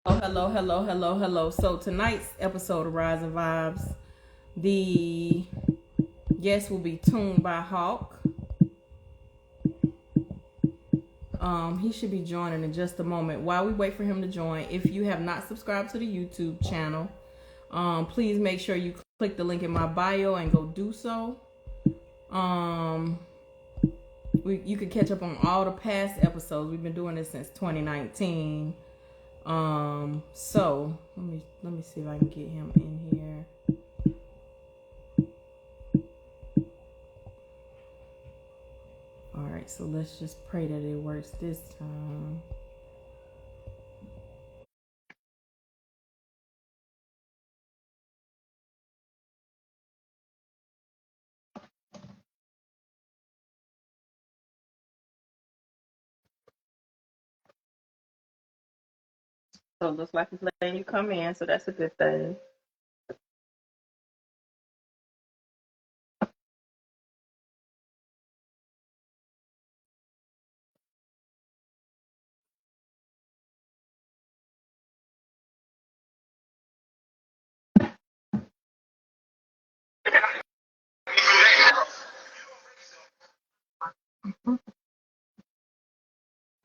Hello. So tonight's episode of Rising Vibes, the guest will be tuned by Hawk. He should be joining in just a moment. While we wait for him to join, if you have not subscribed to the YouTube channel, please make sure you click the link in my bio and go do so. You can catch up on all the past episodes. We've been doing this since 2019. So let me see if I can get him in here. All right, so let's just pray that it works this time. So it looks like it's letting you come in, so that's a good thing.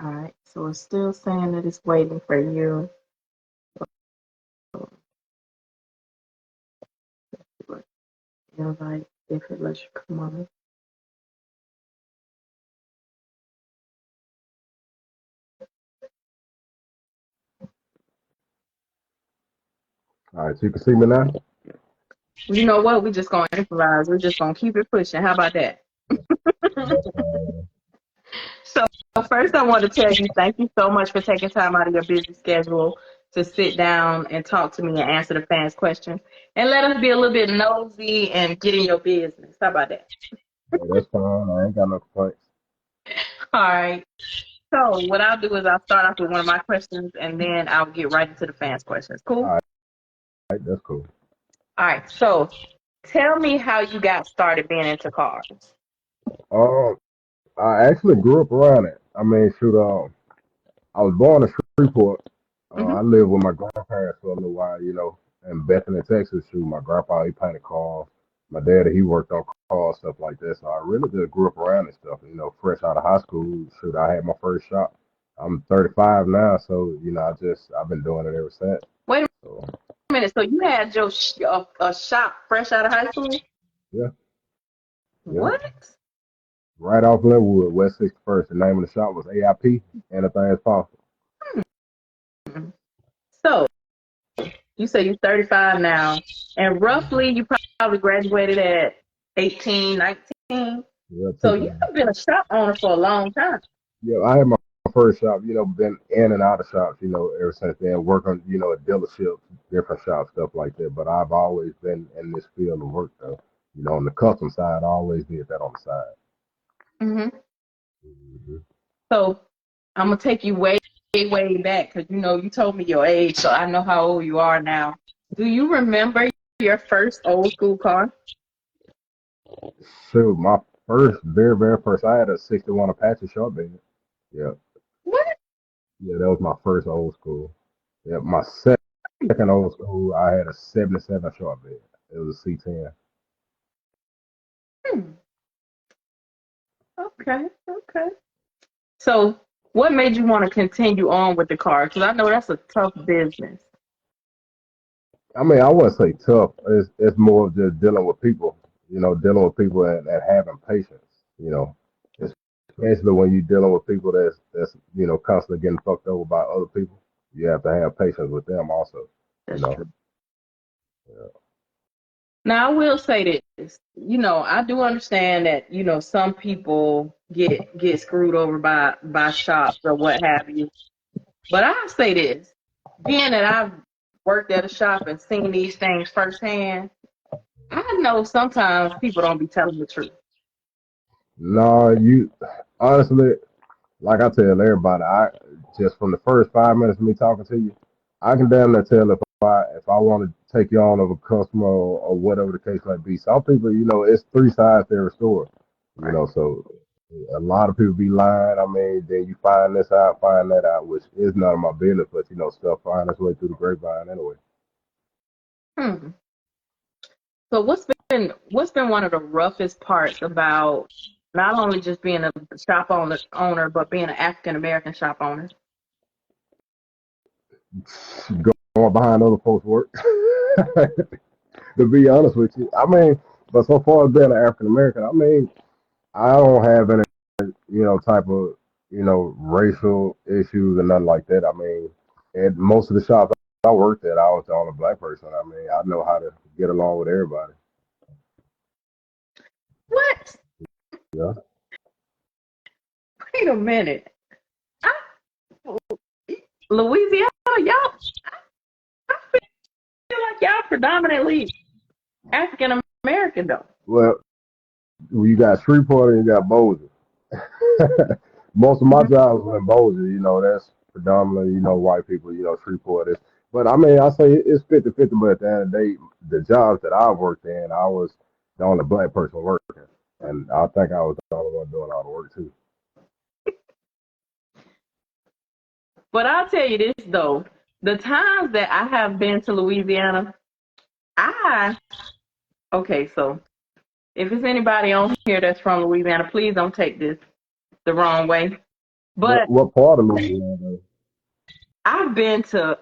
All right, so it's still saying that it's waiting for you. Invite if it lets you come on. All right, so you can see me now? You know what? We're just gonna improvise. We're just gonna keep it pushing. How about that? So first, I want to tell you thank you so much for taking time out of your busy schedule to sit down and talk to me and answer the fans' questions, and let us be a little bit nosy and get in your business. How about that? Yeah, that's fine. I ain't got no complaints. All right. So what I'll do is I'll start off with one of my questions, and then I'll get right into the fans' questions. Cool. All right, that's cool. All right. So tell me how you got started being into cars. Um, I actually grew up around it. I mean, shoot, I was born in Shreveport. Hmm. I lived with my grandparents for a little while, in Bethany, Texas. Shoot, my grandpa, he painted cars. My dad, he worked on cars, stuff like that. So I really just grew up around this stuff. Fresh out of high school, shoot, I had my first shop. I'm 35 now, so, I've been doing it ever since. Wait So, a minute. So you had your a shop fresh out of high school? yeah, yeah. What? Right off Linwood, West 61st. The name of the shop was AIP. Anything is possible. So you say you're 35 now, and roughly you probably graduated at 18, 19. Yeah, So took you've been a shop owner for a long time. yeah, I had my first shop, been in and out of shops, ever since then, working, at dealerships, different shops, stuff like that. But I've always been in this field of work though. On the custom side, I always did that on the side. Hmm. Hmm. So I'm gonna take you way back because you told me your age, so I know how old you are now. Do you remember your first old school car? So my first, very, very first, I had a 61 Apache short bed. Yeah. What? Yeah, that was my first old school. Yeah, my second old school, I had a 77 short bed. It was a C10. Hmm. Okay. So what made you want to continue on with the car? Because I know that's a tough business. I mean, I wouldn't say tough. It's more of just dealing with people, dealing with people and having patience, you know, especially when you're dealing with people that's constantly getting fucked over by other people. You have to have patience with them also, you That's know. true. Yeah. Now I will say this. I do understand that, some people get screwed over by shops or what have you. But I say this, being that I've worked at a shop and seen these things firsthand, I know sometimes people don't be telling the truth. No, you honestly, like I tell everybody, I just from the first 5 minutes of me talking to you, I can damn near tell if I want to take you on of a customer or whatever the case might be. Some people, it's three sides to every story, Right. so A lot of people be lying. I mean, then you find this out, find that out, which is none of my business, but stuff find its way through the grapevine anyway. Hmm. So what's been one of the roughest parts about not only just being a shop owner, but being an African American shop owner? Going behind other folks' work. To be honest with you, I mean, but so far as being an African American, I mean, I don't have any, type of, racial issues and nothing like that. I mean, at most of the shops I worked at, I was the only black person. I mean, I know how to get along with everybody. What? Yeah. Wait a minute. I, Louisiana, y'all, I feel like y'all predominantly African American though. Well, you got Shreveport and you got Bossier. Most of my Mhm. jobs were in Bossier. That's predominantly, white people. Shreveport is. But I mean, I say it's 50-50. But at the end of the day, the jobs that I worked in, I was the only black person working, and I think I was the only one doing all the work too. But I'll tell you this though, the times that I have been to Louisiana, I okay, so if it's anybody on here that's from Louisiana, please don't take this the wrong way. What But what part of Louisiana? I've been to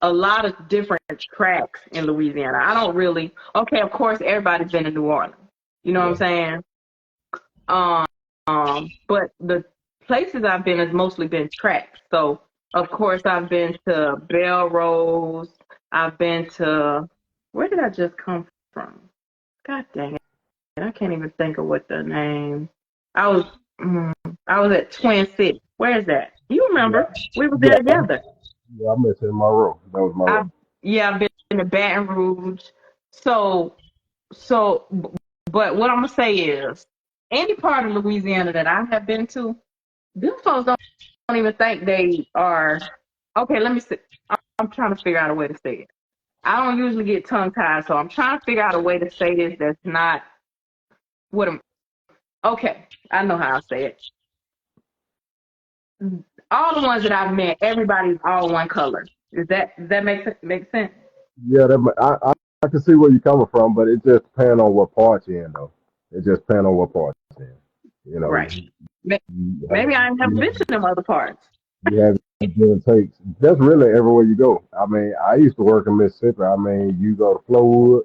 a lot of different tracks in Louisiana. I don't really okay, of course everybody's been to New Orleans. You know what I'm Yeah. saying? Um, but the places I've been has mostly been tracks. So of course I've been to Belrose. I've been to where did I just come from? God dang it. I can't even think of what the name. I was mm, I was at Twin City. Where is that? You Yeah. remember? We were there Yeah. together. Yeah. I met you in my row. That was my I row. yeah, I've been to Baton Rouge. So so but what I'm gonna say is any part of Louisiana that I have been to, them folks don't even think they are okay, let me see. I'm trying to figure out a way to say it. I don't usually get tongue tied, so I'm trying to figure out a way to say this that's not what I'm okay. I know how I say it. All the ones that I've met, everybody's all one color. Does that make sense? Yeah. I can see where you're coming from, but it just depends on what part you're in, though. It just depends on what part you're in. You know, Right. you have, Maybe I've never you been to them other parts. You have give and takes. That's really everywhere you go. I mean, I used to work in Mississippi. I mean, you go to Flowood,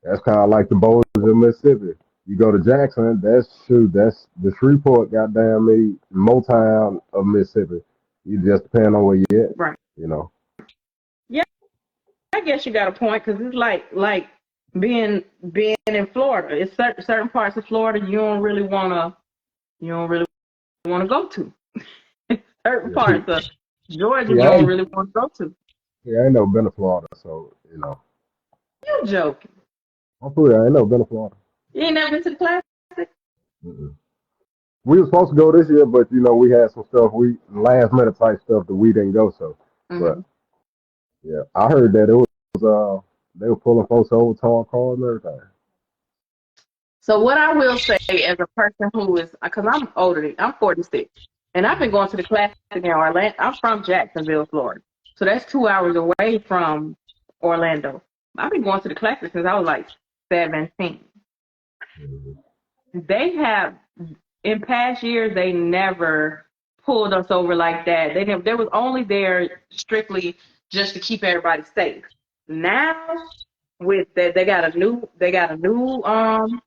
that's kind of like the Bows of Mississippi. You go to Jackson, that's the Shreveport, goddamn me, Motown of Mississippi. You just depend on where you're at, Right. you know. Yeah, I guess you got a point because it's like being in Florida. It's certain parts of Florida you don't really wanna go to. Certain Yeah, see, parts of Georgia see, you don't really want to go to. I ain't never been to Florida, so You joking? I'm for I ain't never been to Florida. You ain't never been to the classic? Mm-mm. We were supposed to go this year, but we had some stuff, we last minute type stuff that we didn't go. So, but Hmm. yeah, I heard that it was they were pulling folks over, towing cars and everything. So what I will say as a person who is, because I'm older, I'm 46, and I've been going to the classic in Orlando. I'm from Jacksonville, Florida, so that's 2 hours away from Orlando. I've been going to the classic since I was like 17. Mhm. They have in past years they never pulled us over like that. They was only there strictly just to keep everybody safe. Now with that they got a new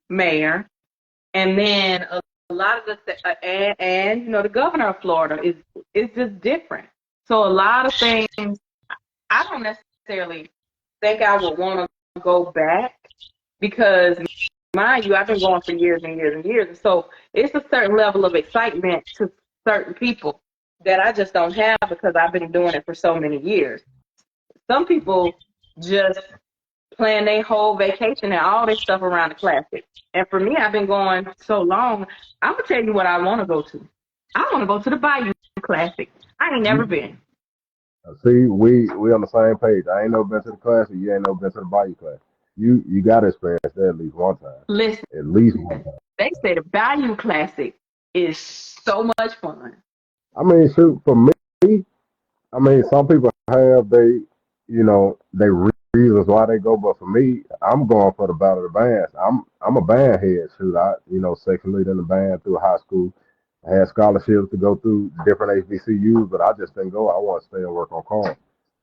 mayor, and then a lot of and the governor of Florida is just different. So a lot of things I don't necessarily think I would want to go back because mind you, I've been going for years and years and years. And so it's a certain level of excitement to certain people that I just don't have because I've been doing it for so many years. Some people just plan their whole vacation and all this stuff around the classic. And for me, I've been going so long. I'm gonna tell you what I want to go to. I want to go to the Bayou Classic. I ain't never been. See, we on the same page. I ain't never been to the class, and you ain't never been to the Bayou class. You got to experience that at least one time. Listen, At least one time. they say the Bayou Classic is so much fun. I mean, shoot, for me, I mean, some people have they reasons why they go, but for me, I'm going for the battle of the bands. I'm a band head. Shoot, I section lead in the band through high school. I had scholarships to go through different HBCUs, but I just didn't go. I want to stay and work on cars,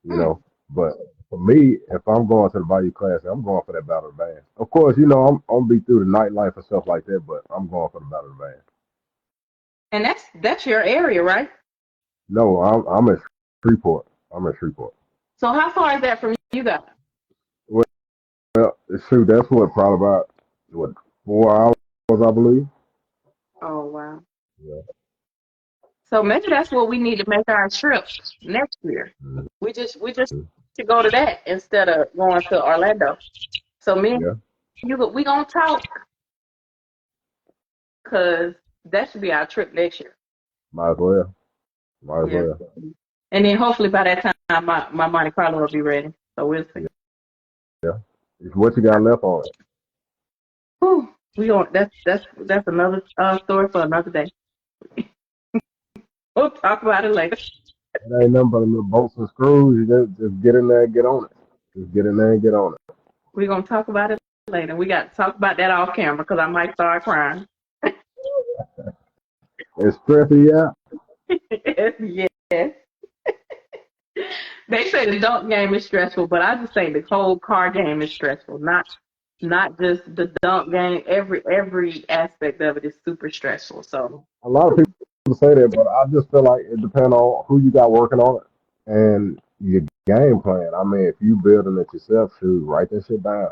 you Hmm. know. But for me, if I'm going to the Bayou Classic, I'm going for that battle of the bands. Of course, I'm gonna be through the nightlife and stuff like that, but I'm going for the battle of the bands. And that's your area, right? No, I'm in Shreveport. I'm in Shreveport. So how far is that from you guys? Well, shoot, that's what probably about what 4 hours, I believe. Oh wow. Yeah. So maybe that's what we need to make our trip next year. Mhm. We just to go to that instead of going to Orlando. So me and Yeah. we gonna talk because that should be our trip next year. Might as well. Might as Yeah. well. And then hopefully by that time my Monte Carlo will be ready. So we'll see. Yeah. It's what you got left on it. Whew. We going that's another story for another day. We'll talk about it later. It ain't nothing but a little bolts and screws. You just get in there and get on it. Just get in there and get on it. We're gonna talk about it later. We got to talk about that off camera because I might start crying. It's stressing you out. Yes. They say the dunk game is stressful, but I just say the whole car game is stressful. Not just the dunk game. Every aspect of it is super stressful. So A lot of people say that, but I just feel like it depends on who you got working on it and your game plan. I mean, if you building it yourself, shoot, write that shit down.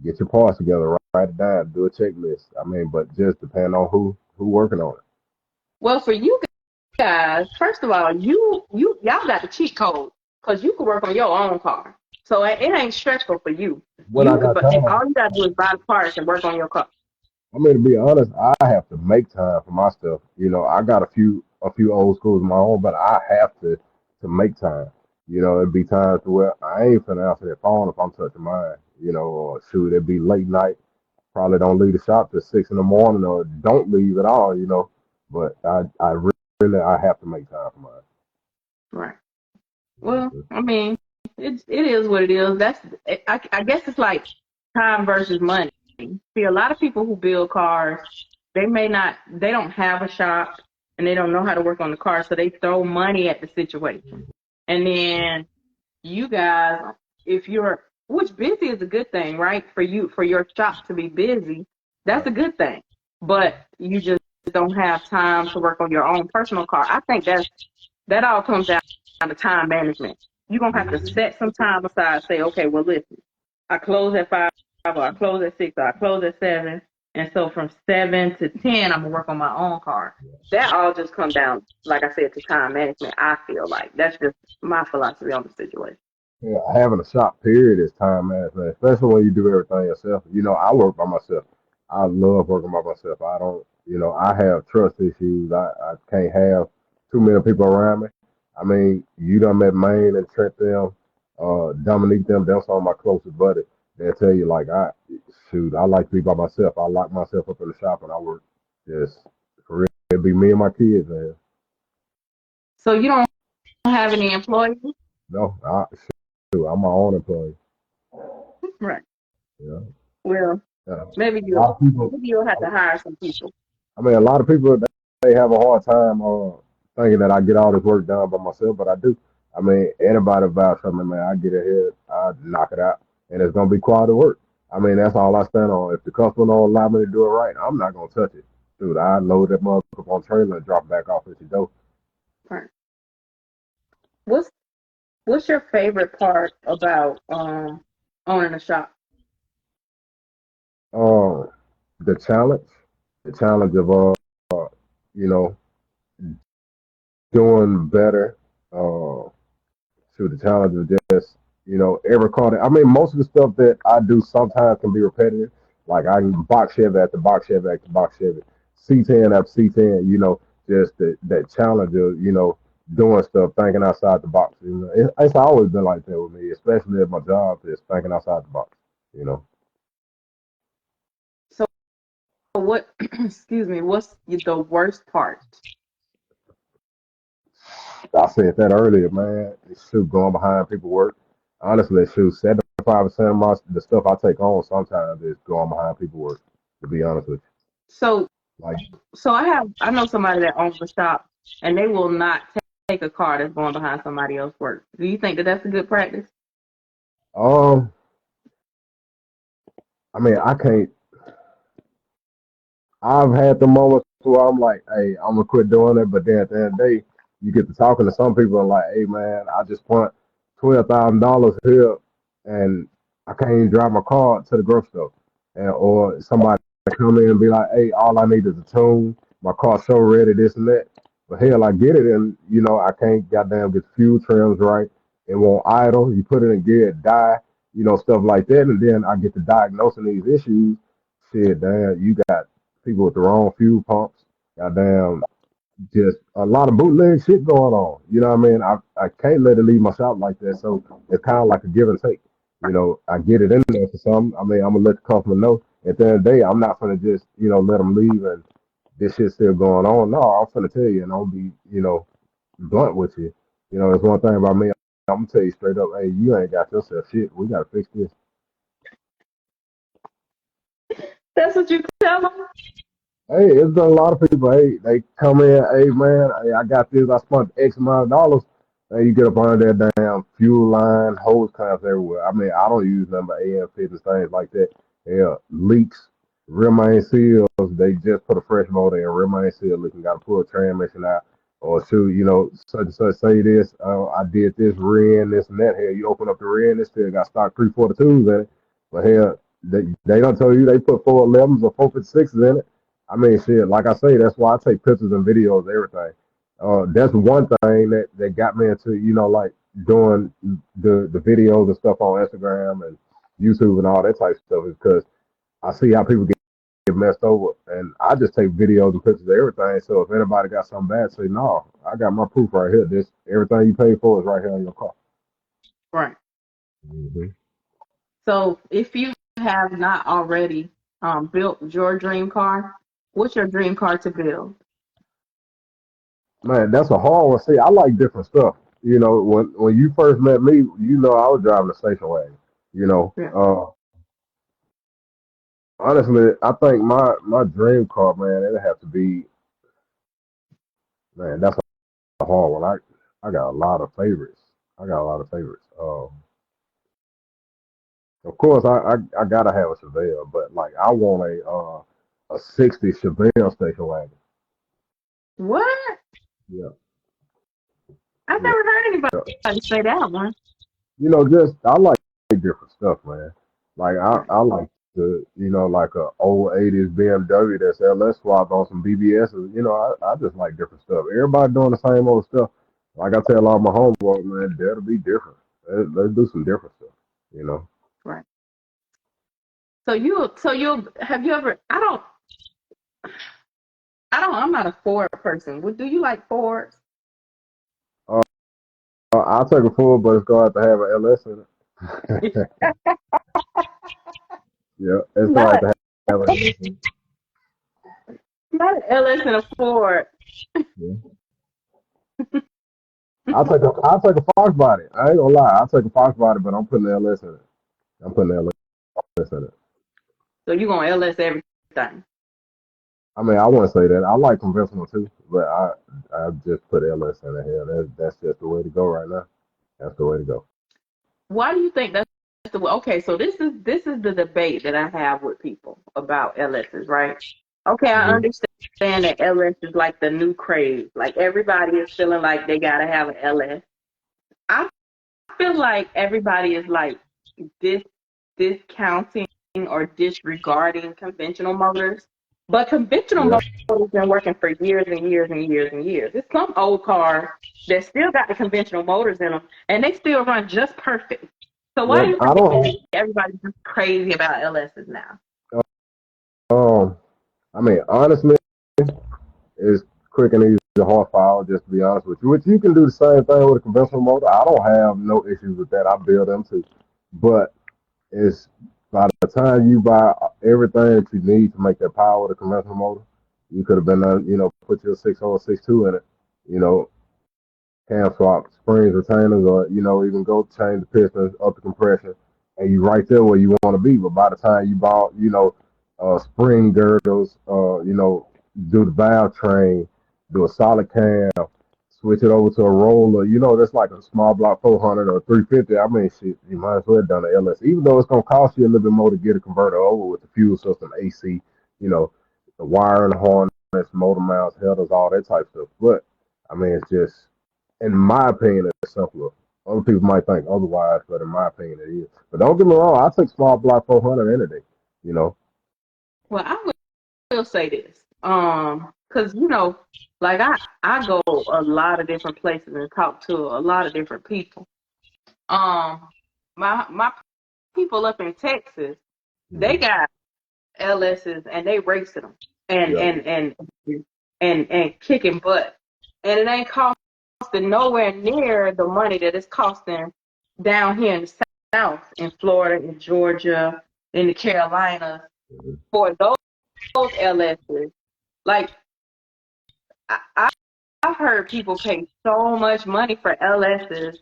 Get your parts together, write it down, do a checklist. I mean, but just depend on who working on it. well for you guys, first of all, y'all got the cheat code because you can work on your own car. So it ain't stressful for you. When I got But time, all you gotta do is buy the parts and work on your car. I mean, to be honest, I have to make time for my stuff. I got a few old schools of my own, but I have to make time. It'd be times to where I ain't finna answer that phone if I'm touching mine. Or shoot, it'd be late night. Probably don't leave the shop till 6 in the morning, or don't leave at all. But I really I have to make time for mine. Right. Well, I mean, it is what it is. I guess it's like time versus money. See, a lot of people who build cars, they don't have a shop and they don't know how to work on the car, so they throw money at the situation. And then you guys, if you're, which busy is a good thing, right? For you, for your shop to be busy, that's a good thing. But you just don't have time to work on your own personal car. I think that all comes down to time management. You're gonna have to set some time aside. Say, okay, well, listen, I close at 5, or I close at 6, or I close at 7, and so from 7 to 10, I'm gonna work on my own car. That all just comes down, like I said, to time management. I feel like that's just my philosophy on the situation. Yeah, having a shop period is time management, especially when you do everything yourself. I work by myself. I love working by myself. I don't, I have trust issues. I can't have too many people around me. I mean, you done met Maine and Trent them, Dominique them some of my closest buddies. They'll tell you like I like to be by myself. I lock myself up in the shop and I work just for real. It'd be me and my kids, man. So you don't have any employees, No, I'm my own employee. right? Yeah. Well, Yeah. maybe A lot of people. you'll have to hire some people. I mean, a lot of people they have a hard time thinking that I get all this work done by myself, but I do. I mean, anybody vouch for me, man. I get ahead, I knock it out, and it's gonna be quality work. I mean, that's all I stand on. If the customer don't allow me to do it right, I'm not gonna touch it, dude. I load that motherfucker on trailer and drop it back off at your door. Right. What's What's your favorite part about owning a shop? Uh, the challenge of you know, doing better. Uh, to the challenge of just, every car. I mean, most of the stuff that I do sometimes can be repetitive. Like I can box Chevy after box Chevy after box Chevy, C10 after C10. Just that challenge of, doing stuff, thinking outside the box. It's always been like that with me, especially at my job, just thinking outside the box. You know. what? Excuse me. What's the worst part? I said that earlier, man. Shoot, going behind people work. Honestly, shoot, 75% of the stuff I take on sometimes is going behind people work. To be honest with So, you, like, I know somebody that owns a shop, and they will not take a car that's going behind somebody else's work. Do you think that that's a good practice? um, I mean, I can't. I've had the moments where I'm like, hey, I'm gonna quit doing it, but then at the end of the day, you get to talking to some people and like, hey, man, I just want $12,000 here, and I can't even drive my car to the grocery store, and or somebody come in and be like, hey, all I need is a tune, my car's so ready, this and that. But hell, I get it, and I can't goddamn get fuel trims right. It won't idle. You put it in gear, it die, stuff like that, and then I get to diagnosing these issues. Shit, damn, you got people with the wrong fuel pumps. Goddamn, just a lot of bootleg shit going on. You know what I mean? I can't let it leave my shop like that. So it's kind of like a give and take. I get it in there for some. I mean, I'm gonna let the customer know. At the end of the day, I'm not gonna just let them leave and this shit's still going on. No, I'm gonna tell you, and I'll be blunt with you. It's one thing about me. I'm gonna tell you straight up. Hey, you ain't got yourself shit. We gotta fix this. That's what you tell them. Hey, it's been a lot of people. Hey, they come in. Hey, man, hey, I got this. I spent X amount of dollars. Hey, you get up under that damn fuel line, hose clamps everywhere. I mean, I don't use nothing but AM fitness things like that. Yeah, leaks, rear main seals. They just put a fresh motor in, rear main seal leaking. Got to pull a transmission out, or shoot, such and such. Say this. I did this rear end, this and that. Here, you open up the rear end, it still got stock 342s in it. But here, they don't tell you they put 411s or 456s in it. I mean, shit, like I say, that's why I take pictures and videos, everything. That's one thing that got me into, like doing the videos and stuff on Instagram and YouTube and all that type of stuff is because I see how people get messed over. And I just take videos and pictures of everything. So if anybody got something bad, say, no, I got my proof right here. This everything you paid for is right here in your car. Right. hmm So, if you have not already built your dream car, what's your dream car to build? Man, that's a hard one. See, I like different stuff. When you first met me, I was driving a station wagon. You know, Yeah. uh, honestly, I think my dream car, man, it'd have to be, man, that's a hard one. I got a lot of favorites. I got a lot of favorites. Of course, I gotta have a Chevelle, but like I want a '60 Chevelle station wagon. What? Yeah, I've yeah. never heard anybody say that one. Just I like different stuff, man. Like I, Right. I like like a old '80s BMW that's LS swapped on some BBSs. I just like different stuff. Everybody doing the same old stuff. Like I tell all my homeboys, man, that'll be different. Let's do some different stuff. You know. Right. So you have you ever? I'm not a Ford person. Do you like Fords? Uh, I'll take a full, but it's gonna have to have an LS in it. Yeah, it's gonna Not have a to have an LS in not an LS and a Ford. it. I'll take a Fox body. I ain't gonna lie. I'll take a Fox body, but I'm putting the LS in it. I'm putting the LS in it. So you gonna LS everything? I mean, I wouldn't say that. I like conventional too, but I just put LS in it here. That's just the way to go right now. That's the way to go. Why do you think that's the way? Okay, so this is the debate that I have with people about LSs, right? Okay, I hmm understand that LS is like the new craze. Like everybody is feeling like they gotta have an LS. I feel like everybody is like dis discounting or disregarding conventional motors. But conventional Yeah, motors been working for years and years and years and years. There's some old cars that still got the conventional motors in them, and they still run just perfect. So why yeah. do you I don't. think everybody's just crazy about LSs now? Um, I mean, honestly, it's quick and easy to horsepower. Just to be honest with you, which you can do the same thing with a conventional motor. I don't have no issues with that. I build them too, but it's By the time you buy everything that you need to make that power with a conventional motor, you could have been, put your 6 or 6.2 in it, you know, cam swap, springs, retainers, or, even go change the pistons, up the compression, and you right there where you want to be. But by the time you bought, spring girdles, do the valve train, do a solid cam, switch it over to a roller, that's like a small block 400 or 350. I mean, shit, you might as well have done the LS. Even though it's going to cost you a little bit more to get a converter over with the fuel system, AC, the wiring harness, motor mounts, headers, all that type of stuff. But, I mean, it's just, in my opinion, it's simpler. Other people might think otherwise, but in my opinion, it is. But don't get me wrong, I take small block 400 any day, you know. Well, I will say this, because like I go a lot of different places and talk to a lot of different people. Um, my people up in Texas, they Mm-hmm. got LSs and they racing them and Yep. and and and kicking butt, and it ain't costing nowhere near the money that it's costing down here in the South, in Florida, in Georgia, in the Carolinas, Mm-hmm. for those LSs. Like I, I've heard people pay so much money for LSs,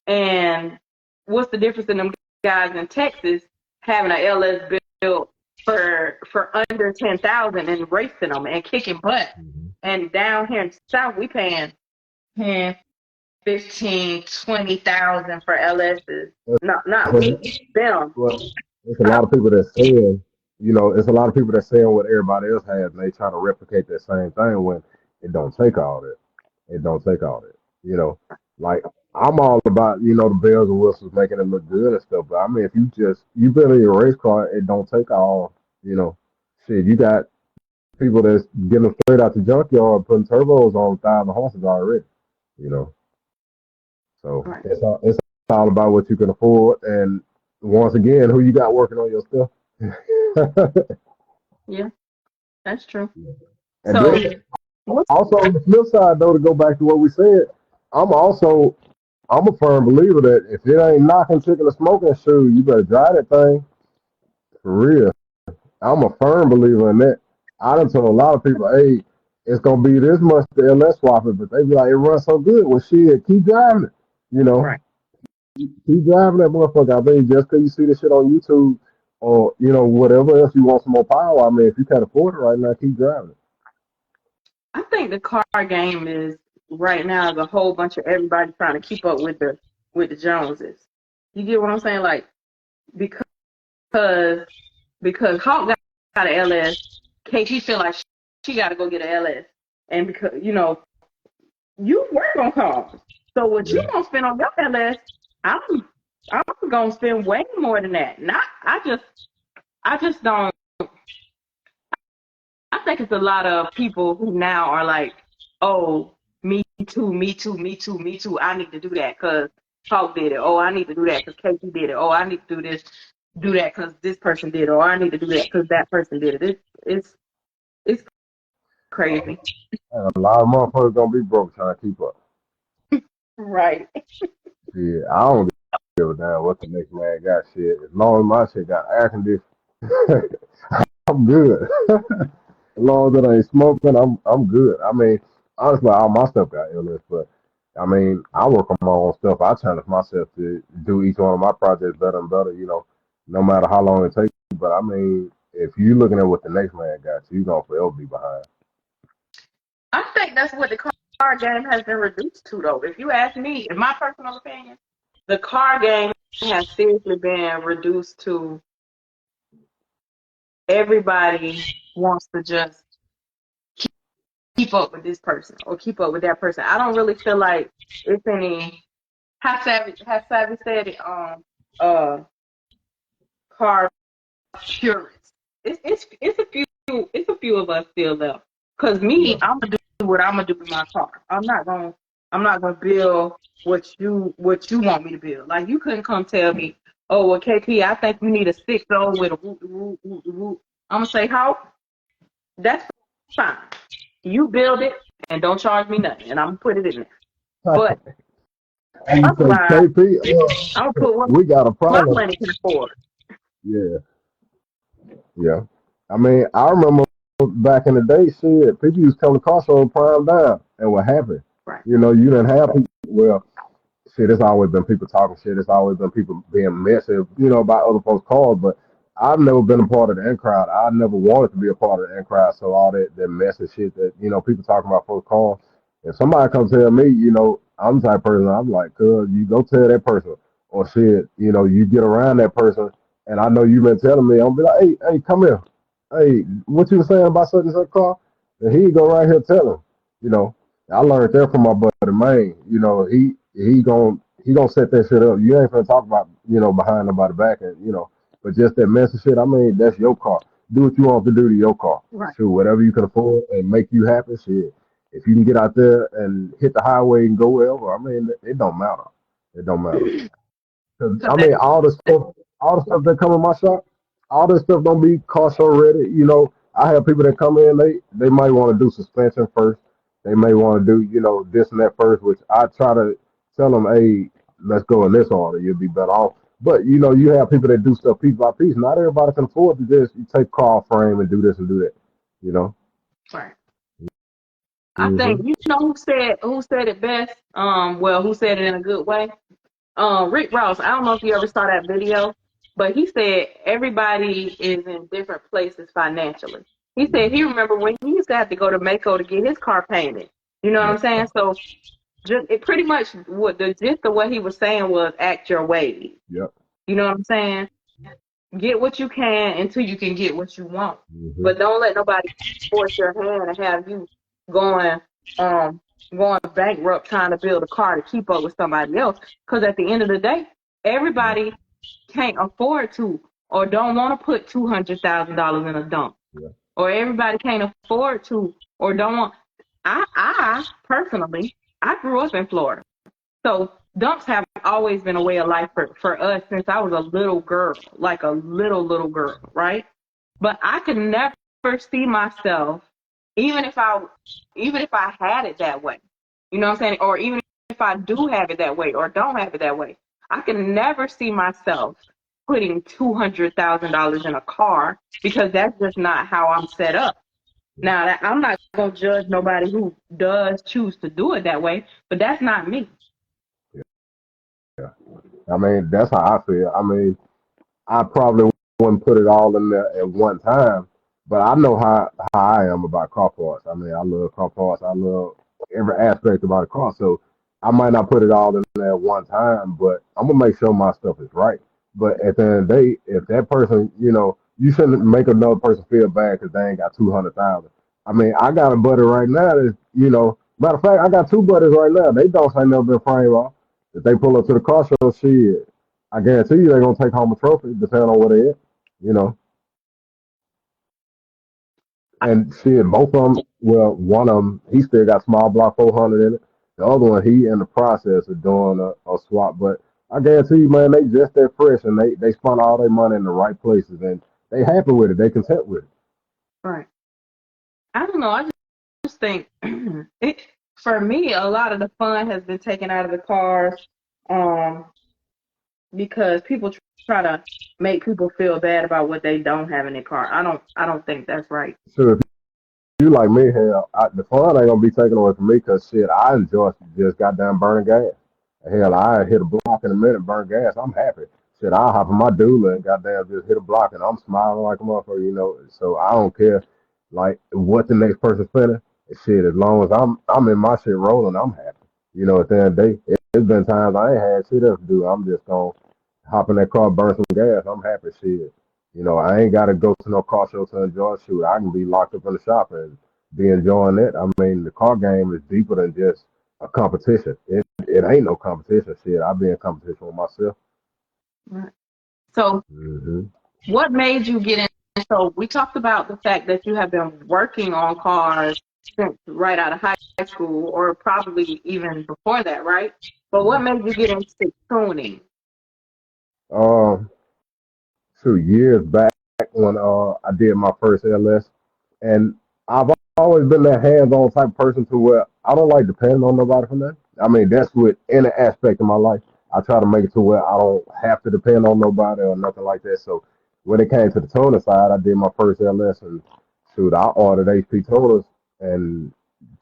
and what's the difference in them guys in Texas having an LS built for under 10,000 and racing them and kicking butt, Mm-hmm. and down here in the South we paying 10, 15, 20,000 for LSs. Not Well, me, them. well, it's a lot of people that saying, it's a lot of people that saying what everybody else has, and they try to replicate that same thing when it don't take all that. It don't take all that. You know, like I'm all about, the bells and whistles making it look good and stuff. But I mean, if you build in your race car, it don't take all, you know, shit. You got people that's getting them straight out the junkyard, putting turbos on 1,000 horses already. You know, so Right. it's all about what you can afford, and once again, who you got working on your stuff. Yeah, that's true. And So then what's also on the flip side, though, to go back to what we said, I'm also I'm a firm believer that if it ain't knocking, chicken, or smoking shoe, you better drive that thing for real. I'm a firm believer in that. I done told a lot of people, hey, it's gonna be this much the LS swapping, but they be like, it runs so good. Well, shit, keep driving it. You know, right? keep driving that motherfucker. I mean, just because you see the shit on YouTube or whatever else you want some more power. I mean, if you can't afford it right now, keep driving it. I think the car game is right now is a whole bunch of everybody trying to keep up with the Joneses. You get what I'm saying? Like because because Hawk got an LS, KT feel like she got to go get an LS, and because you work on cars, so what you Yeah. gonna spend on your LS, I'm I'm gonna spend way more than that. Not I just don't. I think it's a lot of people who now are like, oh, me too, me too, me too, me too. I need to do that because Talk did it. Oh, I need to do that because Casey did it. Oh, I need to do this, do that because this person did it. Or I need to do that because that person did it. It's crazy. And a lot of motherfuckers gonna be broke trying to keep up. Right. Yeah, I don't give a damn what the next man got shit. As long as my shit got air conditioning, I'm good. As long as it ain't smoking, I'm good. I mean, honestly, all my stuff got illness, but I mean, I work on my own stuff. I challenge myself to do each one of my projects better and better. No matter how long it takes. But I mean, if you looking at what the next man got, you gonna forever be behind. I think that's what the car game has been reduced to, though. If you ask me, in my personal opinion, the car game has seriously been reduced to everybody wants to just keep up with this person or keep up with that person. I don't really feel like it's any. Have Savage said it on car purists. It's a few of us still left. Cause me, Yeah. I'm gonna do what I'm gonna do with my car. I'm not gonna build what you want me to build. Like you couldn't come tell me, oh well, KP, I think you need a 6.0 with a whoop whoop whoop whoop. I'm gonna say, how? That's fine. You build it and don't charge me nothing, and I'm gonna put it in there. But And you say, Otherwise, KP, I'll put what we got a my problem. money can afford. Yeah, yeah. I mean, I remember back in the day, shit, people used to come to Costco prime down, and what happened? Right. You know, you didn't have people. Well, shit, it's always been people talking shit. It's always been people being messy, you know, about other folks' cars. But I've never been a part of the in crowd. I never wanted to be a part of the in crowd. So all that messy shit that, you know, people talking about folks' cars. If somebody comes tell me, you know, I'm the type of person, I'm like, cuz you go tell that person. Or shit, you know, you get around that person and I know you've been telling me, I'm gonna be like, hey, come here. Hey, what you were saying about such and such car? And he go right here tell him, you know. I learned that from my buddy Maine. You know, he gonna set that shit up. You ain't gonna talk about, you know, behind nobody back and, you know, but just that messy shit, I mean, that's your car. Do what you want to do to your car. Right. Shoot, whatever you can afford and make you happy, shit. If you can get out there and hit the highway and go wherever, I mean, it don't matter. It don't matter. 'Cause, Because I mean, all the stuff that come in my shop, all this stuff don't be car show ready. You know, I have people that come in, they might want to do suspension first. They may want to do, you know, this and that first, which I try to tell them, hey, let's go in this order. You'll be better off. But you know, you have people that do stuff piece by piece. Not everybody can afford to just take car frame and do this and do that. You know. right. I think Hmm. you know who said it best. Well, who said it in a good way? Rick Ross. I don't know if you ever saw that video, but he said everybody is in different places financially. He said he remember when he used to have to go to Mako to get his car painted. You know what I'm saying? So just it pretty much what the gist of what he was saying was act your way. Yep. You know what I'm saying? Get what you can until you can get what you want. Hmm. But don't let nobody force your hand and have you going um going bankrupt trying to build a car to keep up with somebody else. Because at the end of the day, Yep. everybody can't afford to or don't want to put $200,000 in a dump. Yep. Or everybody can't afford to or don't want. I personally, I grew up in Florida. So dumps have always been a way of life for us since I was a little girl, like a little girl, right? But I could never see myself, even if I even if I had it that way. You know what I'm saying? Or even if I do have it that way or don't have it that way. I can never see myself putting $200,000 in a car because that's just not how I'm set up. Now, I'm not gonna judge nobody who does choose to do it that way, but that's not me. Yeah. I mean, that's how I feel. I mean, I probably wouldn't put it all in there at one time, but I know how I am about car parts. I mean, I love car parts. I love every aspect about a car. So I might not put it all in there at one time, but I'm gonna make sure my stuff is right. But at the end of the day, if that person, you know, you shouldn't make another person feel bad because they ain't got 200,000. I mean, I got a buddy right now that, you know, matter of fact, I got two buddies right now. They don't say never been framed off. If they pull up to the car show, shit, I guarantee you they're gonna take home a trophy, depending on what it is, you know. And shit, both of them. Well, one of them, he still got small block 400 in it. The other one, he in the process of doing a swap. But I guarantee you, man, they just that fresh, and they spent all their money in the right places, and they happy with it. They content with it. Right. I don't know. I just think it for me a lot of the fun has been taken out of the cars um because people try to make people feel bad about what they don't have in their car. I don't think that's right. So if you like me, hell, the fun ain't gonna be taken away from me because shit, I enjoy just goddamn burning gas. Hell, I hit a block in a minute, burn gas. I'm happy. Shit, I'll hop in my doula and goddamn just hit a block and I'm smiling like a motherfucker, you know. So I don't care like what the next person's spending. Shit, as long as I'm in my shit rolling, I'm happy. You know, at the end of the day, it's been times I ain't had shit else to do. I'm just gonna hop in that car, burn some gas. I'm happy. Shit. You know, I ain't got to go to no car show to enjoy. Shoot, I can be locked up in the shop and be enjoying it. I mean, the car game is deeper than just a competition. It ain't no competition. Shit, I be in competition with myself. Right. So Hmm. what made you get in? So we talked about the fact that you have been working on cars since right out of high school, or probably even before that, right? But what made you get into tuning? Um, 2 years back when I did my first LS, and I've always been that hands-on type person to where I don't like depending on nobody for that. I mean, that's with any aspect of my life. I try to make it to where I don't have to depend on nobody or nothing like that. So when it came to the tuner side, I did my first LS and shoot, I ordered HP tuners and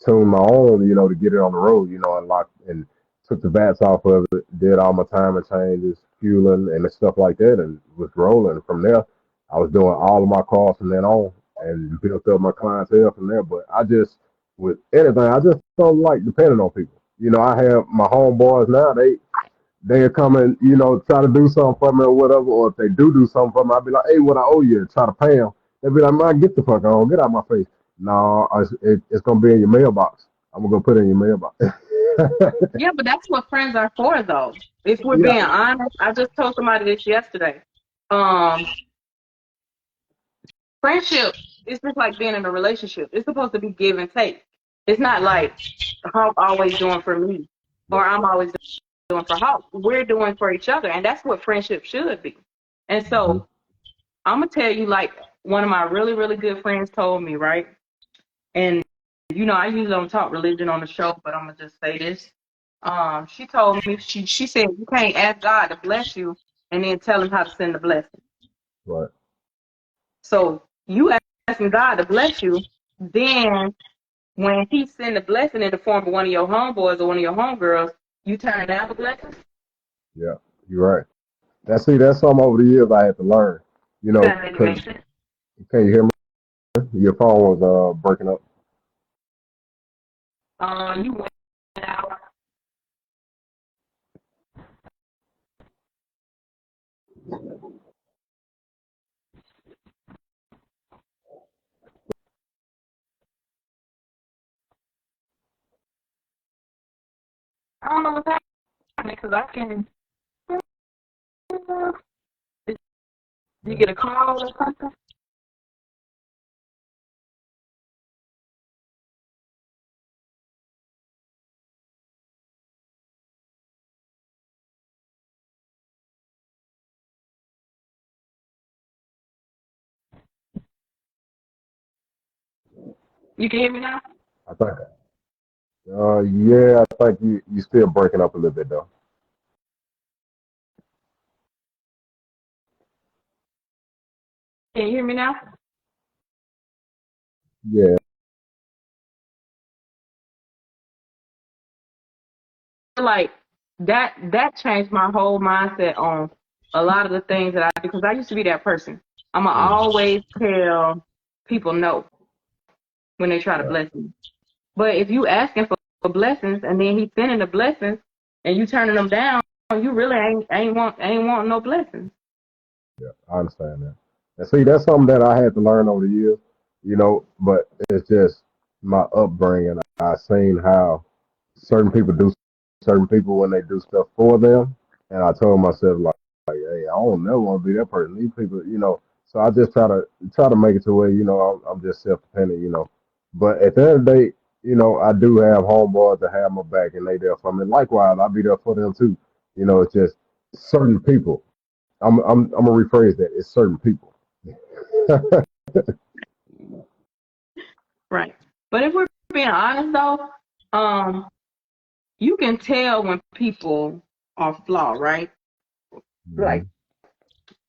tuned my own, to get it on the road, and lock and took the bats off of it, did all my timing changes, fueling and stuff like that, and was rolling. From there, I was doing all of my calls from then on and built up my clientele from there. But I just, with anything, I just don't like depending on people. I have my homeboys now, they'll come and, try to do something for me or whatever, or if they do something for me, I'll be like, hey, what I owe you, and try to pay them. They'll be like, man, get the fuck on, get out of my face. No, it's going to be in your mailbox. I'm going to put it in your mailbox. Yeah, but that's what friends are for, though. If we're Yeah, being honest, I just told somebody this yesterday. Um, Friendship is just like being in a relationship. It's supposed to be give and take. It's not like Hawk always doing for me yeah. or I'm always doing for Hawk. We're doing for each other, and that's what friendship should be. And Mm-hmm. so I'm gonna tell you, like one of my really, really good friends told me, right? And I usually don't talk religion on the show, but I'm gonna just say this. She told me she said you can't ask God to bless you and then tell him how to send the blessing. Right. So you asking God to bless you, then when he send the blessing in the form of one of your homeboys or one of your homegirls, you turn down the blessing. Yeah, you're right. That's something over the years I had to learn, That didn't because, make sense. can you hear me? Your phone was breaking up. You went out. I don't know what's happening because I can. Did you get a call or something? You can hear me now? I think, yeah, I think you still breaking up a little bit though. Can you hear me now? Yeah. Like that changed my whole mindset on a lot of the things that I do because I used to be that person. I'ma Mm-hmm. always tell people no when they try to Right. bless me. But if you asking for blessings and then he's sending the blessings and you turning them down, you really ain't want no blessings. Yeah, I understand that. And see, that's something that I had to learn over the years, but it's just my upbringing. I seen how certain people do certain people when they do stuff for them. And I told myself like, hey, I don't never want to be that person. These people, so I just try to make it to where, I'm just self dependent. But at the end of the day, I do have homeboys that have my back and they there for me. Likewise, I'll be there for them too. It's just certain people. I'm gonna rephrase that. It's certain people. Right. But if we're being honest though, um, you can tell when people are flawed, right? Like Hmm.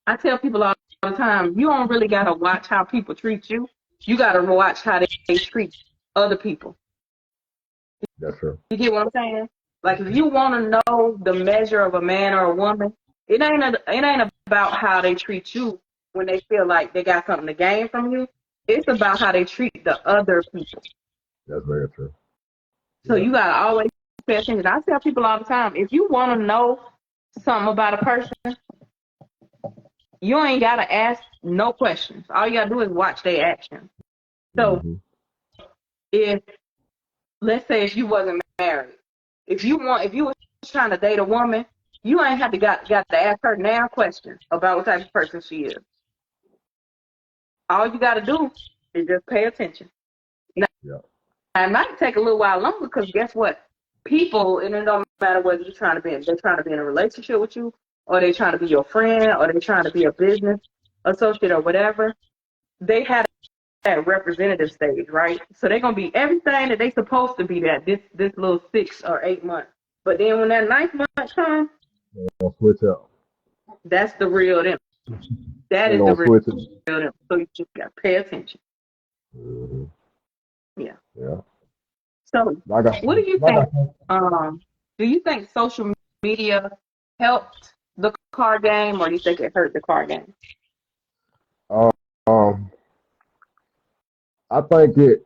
I tell people all the time, you don't really gotta watch how people treat you. You gotta watch how they treat other people. That's true. You get what I'm saying? Like if you want to know the measure of a man or a woman, it ain't about how they treat you when they feel like they got something to gain from you. It's about how they treat the other people. That's very true. So Yeah. you gotta always pay attention. I tell people all the time, if you want to know something about a person, you ain't gotta ask no questions. All you gotta do is watch their actions. So Hmm. if let's say if you wasn't married, if you was trying to date a woman, you ain't have to got to ask her now questions about what type of person she is. All you got to do is just pay attention. Now, Yeah. it might take a little while longer because guess what? People, and it don't matter whether they're trying to be in a relationship with you, or they're trying to be your friend, or they're trying to be a business associate or whatever. They have that representative stage, right? So they're gonna be everything that they supposed to be that this little 6 or 8 months. But then when that ninth month comes, They're gonna switch up. that's the real them. That They're is the gonna real switch up. them. So you just got to pay attention. Mm-hmm. Yeah. Yeah. So Like I what do you like I think? Um, do you think social media helped the card game, or do you think it hurt the card game? um, um I think it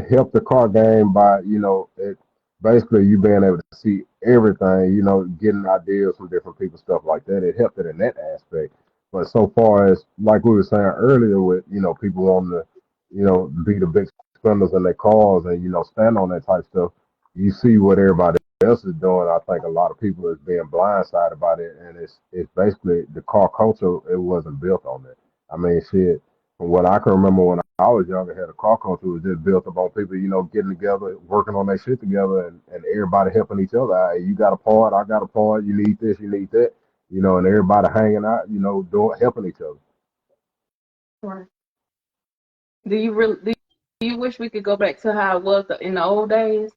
helped the car game by, it basically you being able to see everything, getting ideas from different people, stuff like that. It helped it in that aspect. But so far as like we were saying earlier with, people wanting to, be the big spenders in their cars and, stand on that type stuff, you see what everybody else is doing. I think a lot of people is being blindsided by it, and it's basically the car culture, it wasn't built on that. I mean, shit, from what I can remember when I was younger, had a car culture was just built upon people, getting together, working on their shit together, and everybody helping each other. Hey, you got a part, I got a part. You need this, you need that, and everybody hanging out, doing helping each other. Right. Do you wish we could go back to how it was in the old days?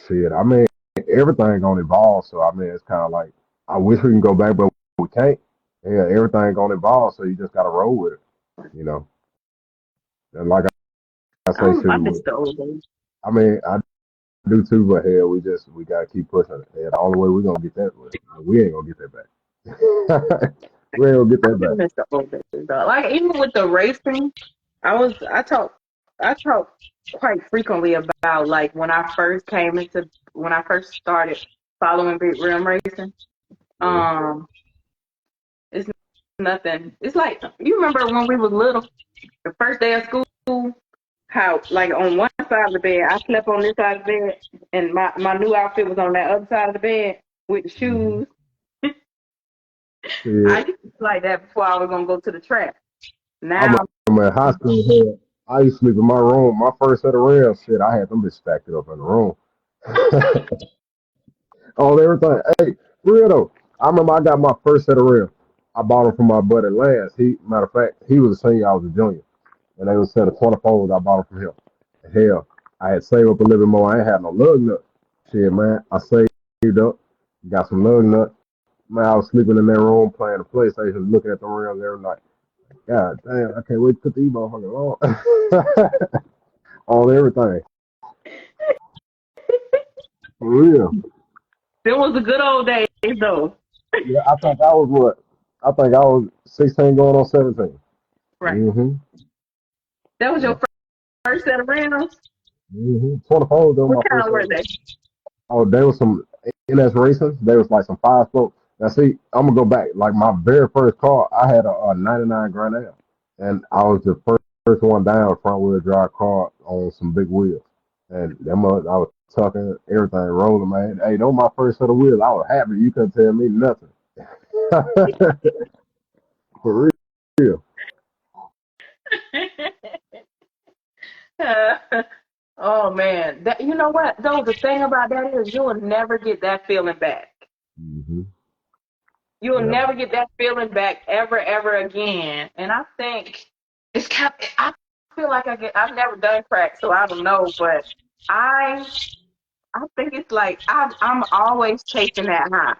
Shit, I mean, everything gonna evolve. So I mean, it's kind of like I wish we can go back, but we can't. Yeah, everything gonna evolve. So you just gotta roll with it, you know. And like I I say, don't know if I miss too. the old days. I mean, I do too, but hell, we gotta keep pushing it. Hell, the only way we gonna get that, we ain't gonna get that back. We ain't gonna get I that do back. miss the old days though. Like even with the racing, I talk quite frequently about like when I first started following big rim racing. Yeah. Um, it's nothing. It's like you remember when we was little, the first day of school, how like on one side of the bed, I slept on this side of the bed, and my new outfit was on that other side of the bed with the Mm-hmm. shoes. I Shit, used to like that before I was gonna go to the track. I Now, remember in high school, hell, I used to sleep in my room. My first set of rails, shit, I had them bitches stacked up in the room. On everything. Hey, real though. I remember I got my first set of rims. I bought them from my buddy Lance. Matter of fact, he was a senior, I was a junior, and they was a set of 24s. I bought them from him. Hell, I had saved up a little bit more. I ain't had no lug nuts. Shit, man, I saved up, got some lug nuts. Man, I was sleeping in that room playing the PlayStation, looking at the rims every night. God damn, I can't wait to put these motherfuckers on. On everything. For real. it was the good old days though. Yeah, I think I was what? I think I was 16 going on 17. Right. Mm-hmm. That was Yeah. your first set of rims. Mm-hmm. 24 was What my kind first were set. they? Oh, there was some NS racing. There was like some 5 spoke. Now see, I'm gonna go back. Like my very first car, I had a '99 Grand Am, and I was the first one down front wheel drive car on some big wheels. And them I was tucking everything, rolling, man. Hey, those my first set of wheels. I was happy. You couldn't tell me nothing. For real. Oh man, that you know what? Though the thing about that is you will never get that feeling back. Mm-hmm. You will Yeah. never get that feeling back ever again. And I think it's kind. I feel like I've never done crack, so I don't know. But I I think it's like I'm always chasing that high.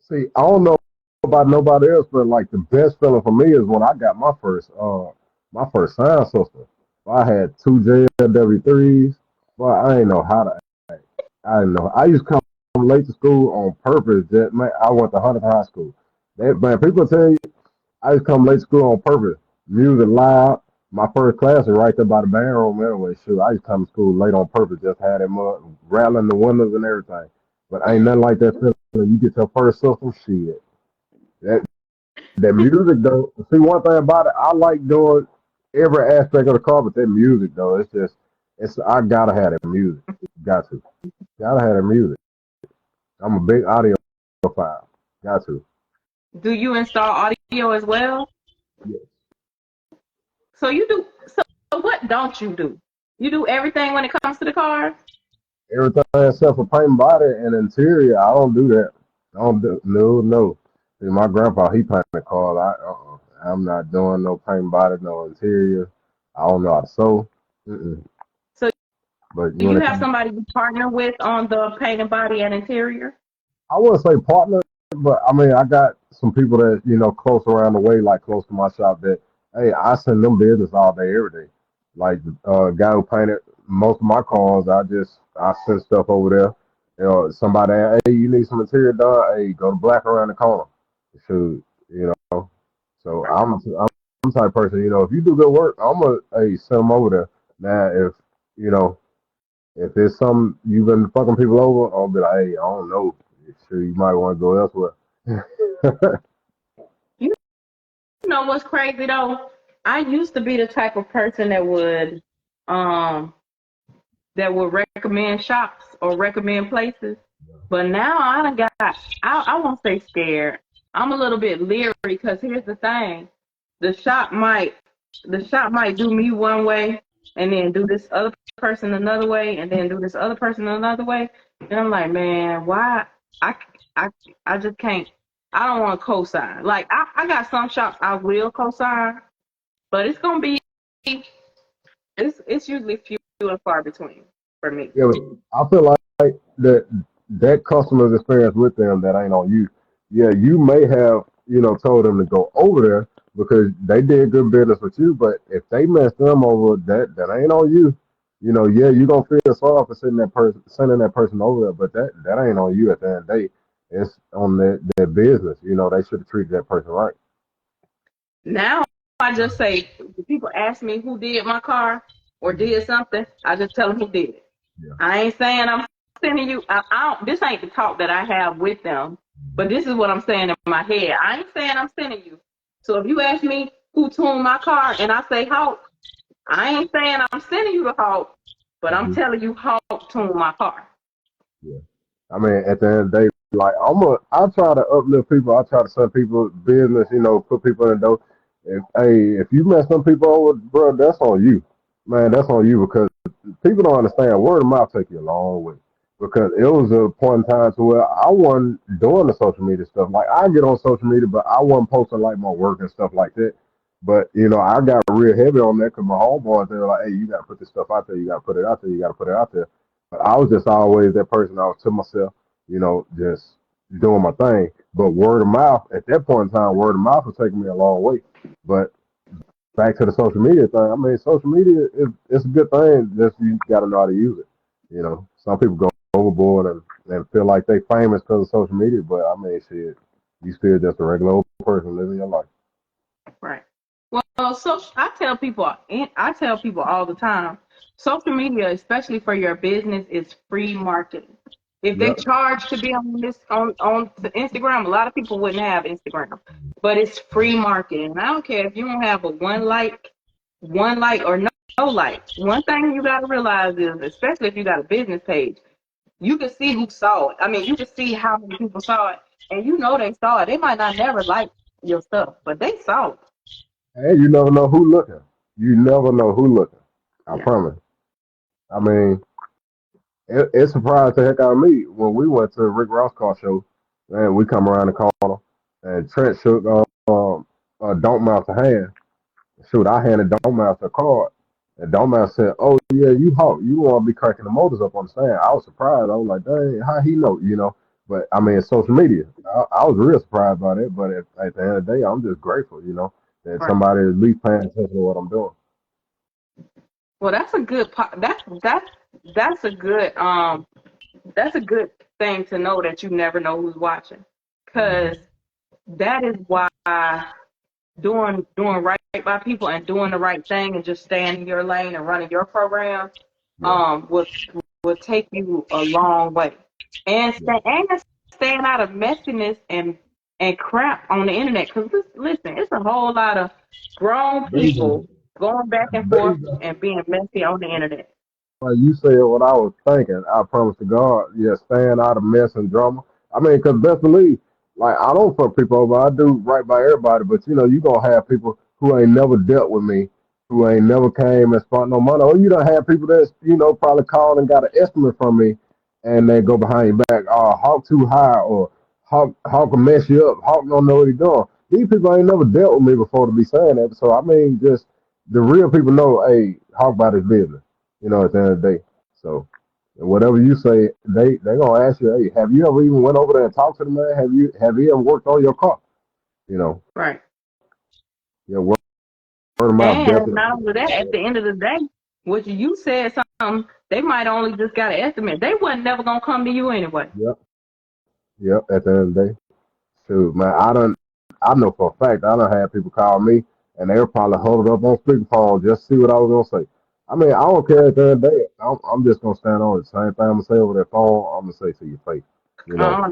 See, I don't know about nobody else, but like the best feeling for me is when I got my first sound system. I had two JLW3s, but I ain't know how to act. I didn't know. I used to come late to school on purpose. That man, I went to Hunter High School. Man, people tell you I used to come late to school on purpose. Music loud. My first class is right there by the band room anyway. Shoot, I used to come to school late on purpose, just had them up, rattling the windows and everything. But ain't nothing like that feeling. You get your first system, shit. That that music though. See, one thing about it, I like doing every aspect of the car, but that music though, it's I gotta have that music. Gotta have that music. I'm a big audio file. Got to. Do you install audio as well? Yeah. So you do. So what don't you do? You do everything when it comes to the cars. Everything except for paint body and interior, I don't do that. I don't do no. See, my grandpa, he painted the car. I'm not doing no paint body, no interior. I don't know how to sew. Mm-mm. So But Do when you it have comes, somebody you partner with on the paint and body and interior? I wouldn't say partner, but I mean, I got some people that, close around the way, like close to my shop that, hey, I send them business all day, every day. Like, guy who painted most of my cars, I send stuff over there. Somebody, hey, you need some material done? Hey, go to Black around the corner. Shoot, so Right. I'm the type of person, if you do good work, I'm going to, hey, send them over there. Now, you know, if it's something you've been fucking people over, I'll be like, hey, I don't know. Sure, you might want to go elsewhere. You know what's crazy though? I used to be the type of person um that would recommend shops or recommend places. But now I done got, I won't say scared. I'm a little bit leery because here's the thing. The shop might, the shop might do me one way and then do this other person another way and then do this other person another way. And I'm like, man, why? I, I, I just can't, I don't want to co-sign. Like, I got some shops I will co-sign, but it's going to be, it's usually few and far between for me. Yeah, but I feel like that customer's experience with them that ain't on you. Yeah, you may have, told them to go over there because they did good business with you, but if they messed them over, that ain't on you. Yeah, you gonna feel sorry for sending that person over there, but that ain't on you at the end of the day. It's on their business. They should have treated that person right. Now I just say, if people ask me who did my car or did something, I just tell them who did it. Yeah. I ain't saying I'm sending you. I don't. This ain't the talk that I have with them, but this is what I'm saying in my head. I ain't saying I'm sending you. So if you ask me who tuned my car and I say Hawk, I ain't saying I'm sending you to Hawk, but I'm Mhm. telling you Hawk tuned my car. Yeah. I mean, at the end of the day, like I try to uplift people. I try to send people business. Put people in the door. If you mess some people over, bro, that's on you, man. That's on you because people don't understand. Word of mouth take you a long way. Because it was a point in time to where I wasn't doing the social media stuff. Like I get on social media, but I wasn't posting like my work and stuff like that. But I got real heavy on that because my homeboys they were like, "Hey, you got to put this stuff out there. You got to put it out there. You got to put it out there." But I was just always that person. I was to myself, just doing my thing. But word of mouth at that point in time, word of mouth was taking me a long way. But back to the social media thing. I mean, social media is it's a good thing. Just you got to know how to use it. Some people go overboard and feel like they famous because of social media, but I mean, shit, you still just a regular old person living your life. Right. Well, so I tell people all the time, social media, especially for your business, is free marketing. If they Yep. charge to be on this on the Instagram, a lot of people wouldn't have Instagram, but it's free marketing. And I don't care if you don't have a one like or no like. One thing you got to realize is, especially if you got a business page, you can see who saw it. I mean, you can see how many people saw it, and you know they saw it. They might not never like your stuff, but they saw it. And you never know who looking. You never know who looking. I Yeah. promise. I mean, it surprised the heck out of me when we went to Rick Ross car show, and we come around the corner, and Trent shook Don't Mouth a hand. Shoot, I handed Don't Mouth a card, and Don't Mouth said, "Oh yeah, you Hawk, you want to be cranking the motors up on the stand." I was surprised. I was like, "Dang, how he know?" But I mean, social media. I was real surprised by it. But at the end of the day, I'm just grateful, that Right. somebody is at least paying attention to what I'm doing. Well, that's a good that's a good that's a good thing to know that you never know who's watching, Mm-hmm. because that is why doing right by people and doing the right thing and just staying in your lane and running your program Yeah, will take you a long way, and yeah. staying out of messiness and crap on the internet. Because listen, it's a whole lot of grown There you people go. going back and There you forth go. and being messy on the internet. Like you said what I was thinking. I promise to God, yeah, staying out of mess and drama. I mean, because best believe, like, I don't fuck people over. I do right by everybody, but you going to have people who ain't never dealt with me, who ain't never came and spent no money. Or you don't have people that's, probably called and got an estimate from me and they go behind your back, oh, Hawk too high, or Hawk will mess you up. Hawk don't know what he's doing. These people ain't never dealt with me before to be saying that. So, I mean, just the real people know, hey, Hawk about his business, at the end of the day. So whatever you say, they gonna ask you, hey, have you ever even went over there and talked to the man? Have you ever worked on your car? You know, Right. yeah, word of mouth And definitely. not only that, at the end of the day, what you said something, they might only just got an estimate. They wasn't never gonna come to you anyway. Yep, yep. At the end of the day, shoot, man, I know for a fact I done had people call me and they were probably huddled up on speakerphone just to see what I was gonna say. I mean, I don't care at the end of the day. I'm just gonna stand on it. Same thing I'm gonna say over that phone. I'm gonna say to your face. You know.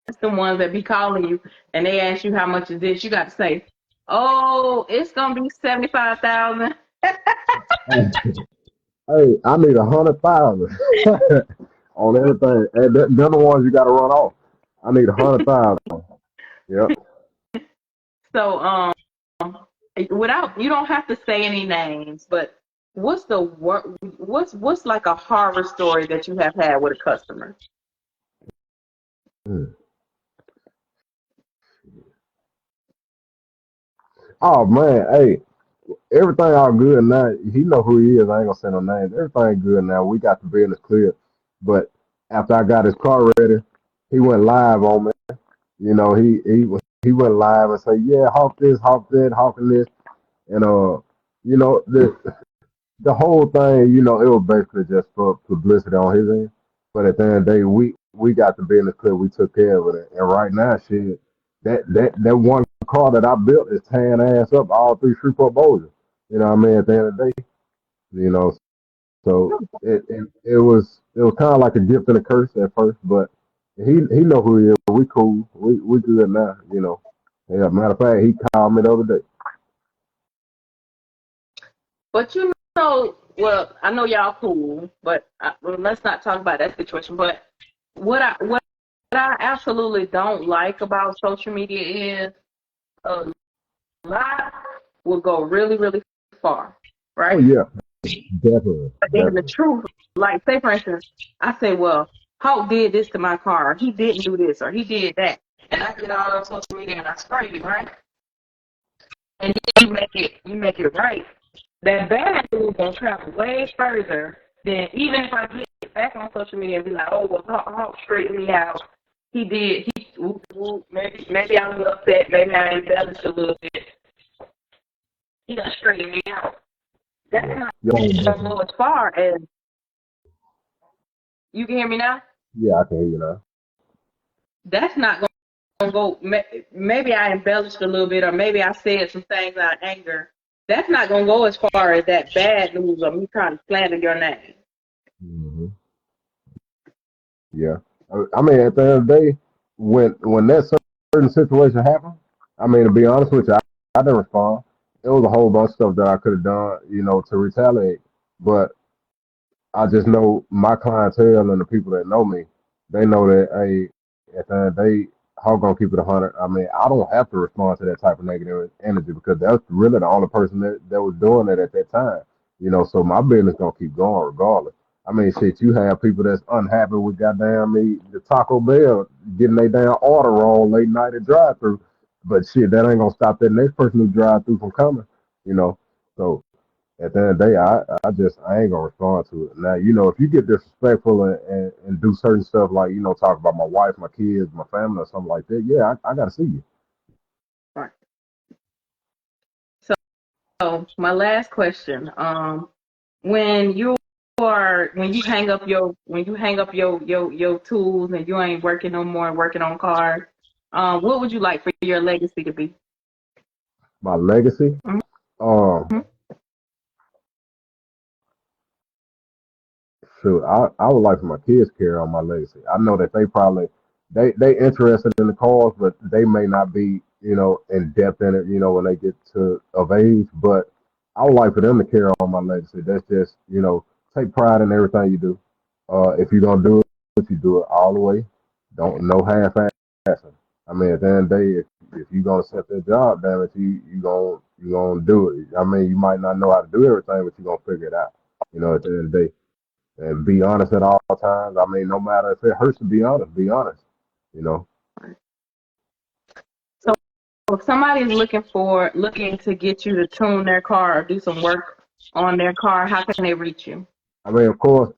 That's the ones that be calling you and they ask you how much is this. You got to say, "Oh, it's gonna be 75,000." Hey, I need 100,000 on everything. And they're the ones you got to run off. I need 100,000. Yep. So, without you don't have to say any names, but what's like a horror story that you have had with a customer? Mm. Oh man, hey, everything all good now. He know who he is. I ain't gonna say no names. Everything good now. We got the business clear. But after I got his car ready, he went live on me. You know, he went live and say, yeah, hawk this, hawk that, hawking this, and you know, the whole thing, you know, it was basically just for publicity on his end. But at the end of the day, we got the business clear. We took care of it. And right now, shit, that one car that I built is tearing ass up all through Shreveport Bossier. You know what I mean? At the end of the day, you know, so it was kind of like a gift and a curse at first, but he know who he is. We cool. We good now. You know. Yeah. Matter of fact, he called me the other day. But well, I know y'all cool, but well, let's not talk about that situation. But what I absolutely don't like about social media is a lie will go really, really far, Oh right? yeah, definitely, But then the definitely. truth, like say for instance, I say, well, Hulk did this to my car, he didn't do this, or he did that, and I get all on social media and I spray it, right? And then you make it right. That bad news gonna travel way further than even if I get back on social media and be like, oh well, Hulk straightened me out. He did. Maybe I was upset. Maybe I embellished a little bit. He done straightened me out. That's Yeah. not Yeah. gonna go as far as you can hear me now. Yeah, I can hear you now. That's not gonna go. Maybe I embellished a little bit, or maybe I said some things out of anger. That's not gonna go as far as that bad news or me trying to slander your name. Hmm. Yeah. I mean, at the end of the day, when that certain situation happened, I mean, to be honest with you, I didn't respond. There was a whole bunch of stuff that I could have done, you know, to retaliate. But I just know my clientele and the people that know me, they know that, hey, at the end of the day, how gonna keep it 100? I mean, I don't have to respond to that type of negative energy because that's really the only person that was doing it at that time. You know, so my business gonna keep going regardless. I mean, shit, you have people that's unhappy with goddamn me, the Taco Bell getting their damn order wrong late night at drive through. But shit, that ain't gonna stop that next person who drive through from coming, you know. So at the end of the day, I ain't gonna respond to it. Now, you know, if you get disrespectful and do certain stuff like, you know, talk about my wife, my kids, my family or something like that, yeah, I gotta see you. Right. So my last question, when you hang up your tools and you ain't working no more, working on cars, what would you like for your legacy to be? My legacy, um, Mhm. shoot, I would like for my kids to carry on my legacy. I know that they probably they interested in the cause, but they may not be, you know, in depth in it, you know, when they get to of age. But I would like for them to carry on my legacy. That's just, you know, take pride in everything you do. If you're gonna do it, you do it all the way. Don't no half assing. I mean, at the end of the day, if you're gonna set that job, damn it, you gonna do it. I mean, you might not know how to do everything, but you're gonna figure it out. You know, at the end of the day and be honest at all times. I mean, no matter if it hurts to be honest, be honest. You know. So if somebody's looking to get you to tune their car or do some work on their car, how can they reach you? I mean, of course,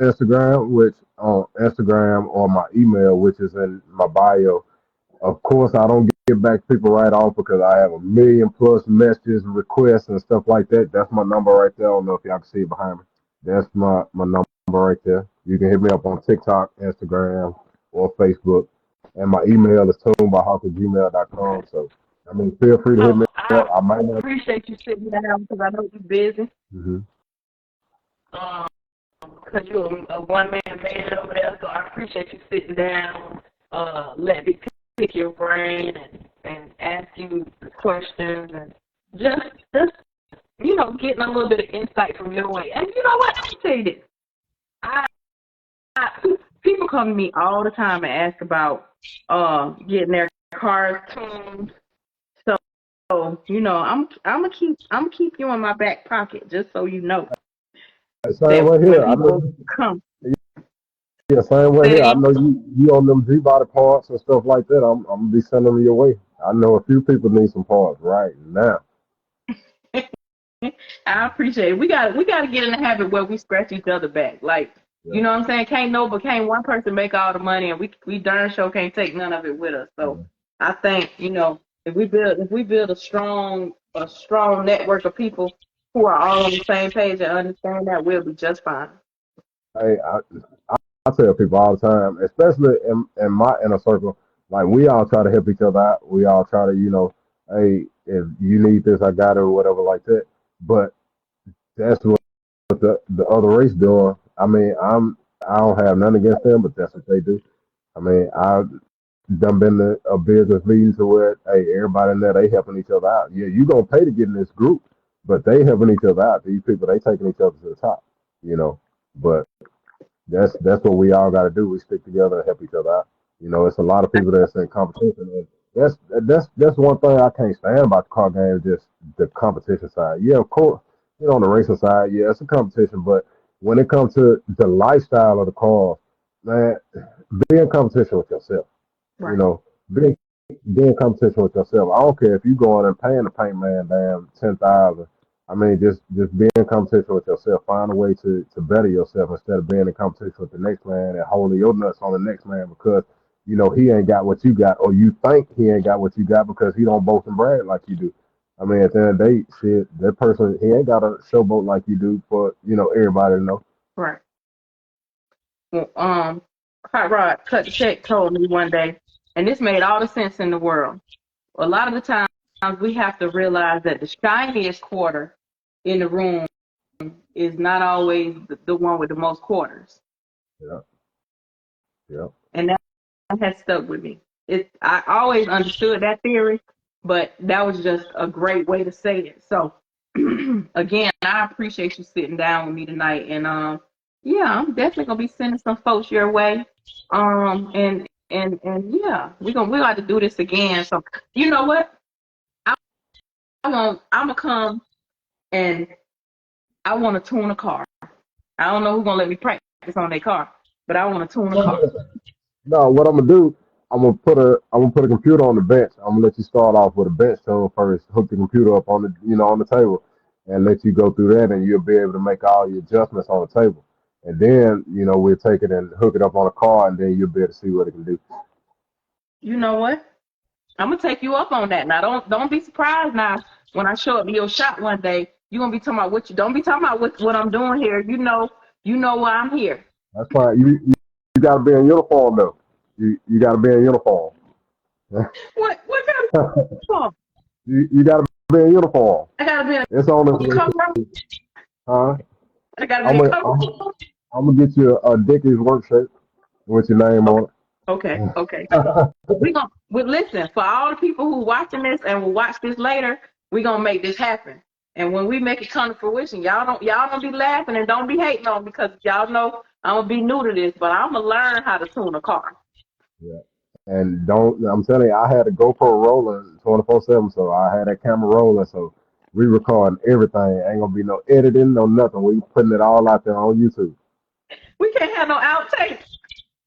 Instagram, which on Instagram or my email, which is in my bio. Of course, I don't get back to people right off because I have a million plus messages, requests, and stuff like that. That's my number right there. I don't know if y'all can see it behind me. That's my number right there. You can hit me up on TikTok, Instagram, or Facebook. And my email is tunebahawk@gmail.com. So, I mean, feel free to hit me Oh, up. I I might not. appreciate you sitting down because I know you're busy. Hmm. Um, because you're a one-man band over there, so I appreciate you sitting down, let me pick your brain and ask you the questions and just getting a little bit of insight from your way. And you know what? Let me tell you this. I, people come to me all the time and ask about getting their cars tuned. So I'm gonna keep you in my back pocket just so you know Same that way when here. I people know. come, Yeah, same way say it here. I again. know you on them G body parts and stuff like that. I'm gonna be sending them your way. I know a few people need some parts right now. I appreciate it. We gotta get in the habit where we scratch each other back. Like, Yeah, you know what I'm saying? Can't one person make all the money and we darn sure can't take none of it with us. So yeah. I think, if we build a strong network of people who are all on the same page and understand that, we'll be just fine. Hey, I tell people all the time, especially in my inner circle, like we all try to help each other out. We all try to, hey, if you need this, I got it, or whatever like that. But that's what the other race doing. I mean, I don't have nothing against them, but that's what they do. I mean, I done been to a business meeting to where, hey, everybody in there, they helping each other out. Yeah, you gonna pay to get in this group, but they helping each other out. These people, they taking each other to the top, you know. But that's what we all got to do. We stick together and help each other out. It's a lot of people that's in competition, and that's one thing I can't stand about the car game. Just the competition side. Yeah, of course, on the racing side, yeah, it's a competition, but when it comes to the lifestyle of the car, man, be in competition with yourself. You Right. know, be be in competition with yourself. I don't care if you going and paying the paint man damn 10,000. I mean, just be in competition with yourself. Find a way to better yourself instead of being in competition with the next man and holding your nuts on the next man because he ain't got what you got, or you think he ain't got what you got because he don't boast and brag like you do. I mean, at the end of the day, shit, that person he ain't got a showboat like you do for everybody to know. Right. Well, Hot Rod Cut the Check told me one day, and this made all the sense in the world. A lot of the times we have to realize that the shiniest quarter in the room is not always the one with the most quarters. Yeah, yeah. And that has stuck with me. I always understood that theory, but that was just a great way to say it. So again, I appreciate you sitting down with me tonight. And yeah, I'm definitely gonna be sending some folks your way. And yeah, we got to do this again. So you know what? I'm gonna come and I want to tune a car. I don't know who's gonna let me practice on their car, but I want to tune a car. No, what I'm gonna do, I'm gonna put a computer on the bench. I'm gonna let you start off with a bench tone first. Hook the computer up on the table, and let you go through that, and you'll be able to make all your adjustments on the table. And then we'll take it and hook it up on a car, and then you'll be able to see what it can do. You know what? I'm gonna take you up on that. Now, don't be surprised now when I show up to your shop one day. You're gonna be talking about what you don't be talking about what I'm doing here. You know why I'm here. That's fine. You got to be in uniform though. You got to be in uniform. What kind of uniform? You got to be in uniform. I gotta be It's on in this, cover. huh? I gotta be I'm in gonna cover. I'm, I'm gonna get you a Dickies work shirt with your name Okay, on okay, okay. it. Listen, for all the people who watching this and will watch this later, we gonna make this happen. And when we make it come to fruition, y'all don't be laughing and don't be hating on me because y'all know I'm gonna be new to this, but I'm gonna learn how to tune a car. Yeah. And I'm telling you, I had a GoPro rolling 24/7, so I had that camera rolling, so we recording everything. Ain't gonna be no editing, no nothing. We putting it all out there on YouTube. We can't have no outtakes.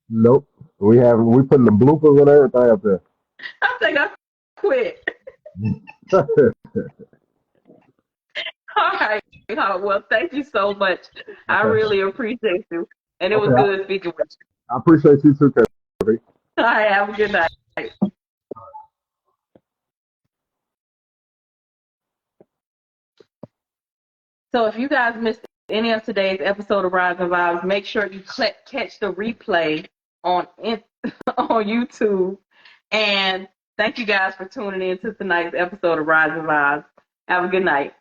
Nope. We putting the bloopers and everything up there. I think I quit. All right. Well, thank you so much. I Okay. really appreciate you. And it was Okay, good speaking with I appreciate you too, Kevin. you. All right, have a good night. So if you guys missed any of today's episode of Rise and Vibes, make sure you catch the replay on on YouTube. And thank you guys for tuning in to tonight's episode of Rise and Vibes. Have a good night.